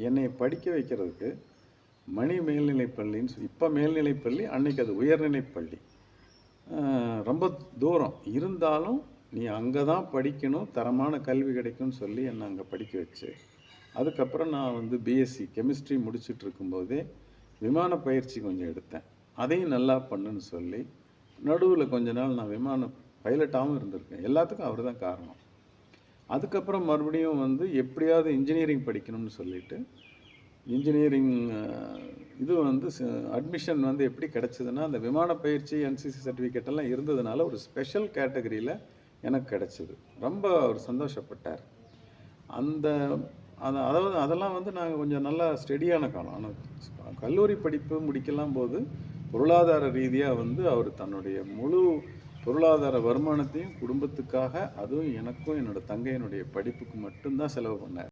என்னை படிக்க வைக்கிறதுக்கு மணி மேல்நிலைப்பள்ளின்னு இப்போ மேல்நிலைப்பள்ளி, அன்னைக்கு அது உயர்நிலைப்பள்ளி. ரொம்ப தூரம் இருந்தாலும் நீ அங்கே தான் படிக்கணும், தரமான கல்வி கிடைக்கும்னு சொல்லி என்னை அங்கே படிக்க வச்சு, அதுக்கப்புறம் நான் வந்து பிஎஸ்சி கெமிஸ்ட்ரி முடிச்சுட்டு இருக்கும்போதே விமான பயிற்சி கொஞ்சம் எடுத்தேன். அதையும் நல்லா பண்ணுன்னு சொல்லி நடுவில் கொஞ்ச நாள் நான் விமான பைலட்டாகவும் இருந்திருக்கேன். எல்லாத்துக்கும் அவர் தான் காரணம். அதுக்கப்புறம் மறுபடியும் வந்து எப்படியாவது இன்ஜினியரிங் படிக்கணும்னு சொல்லிட்டு இன்ஜினியரிங் இது வந்து அட்மிஷன் வந்து எப்படி கிடச்சிதுன்னா, அந்த விமான பயிற்சி என்சிசி சர்டிஃபிகேட் எல்லாம் இருந்ததுனால ஒரு ஸ்பெஷல் கேட்டகரியில் எனக்கு கிடச்சிது. ரொம்ப அவர் சந்தோஷப்பட்டார். அந்த அதாவது அதெல்லாம் வந்து நாங்கள் கொஞ்சம் நல்லா ஸ்டெடியான காலம். ஆனால் கல்லூரி படிப்பு முடிக்கலாம் போது பொருளாதார ரீதியாக வந்து அவர் தன்னுடைய முழு பொருளாதார வருமானத்தையும் குடும்பத்துக்காக, அதுவும் எனக்கும் என்னோடய தங்கையினுடைய படிப்புக்கு மட்டும்தான் செலவு பண்ணார்.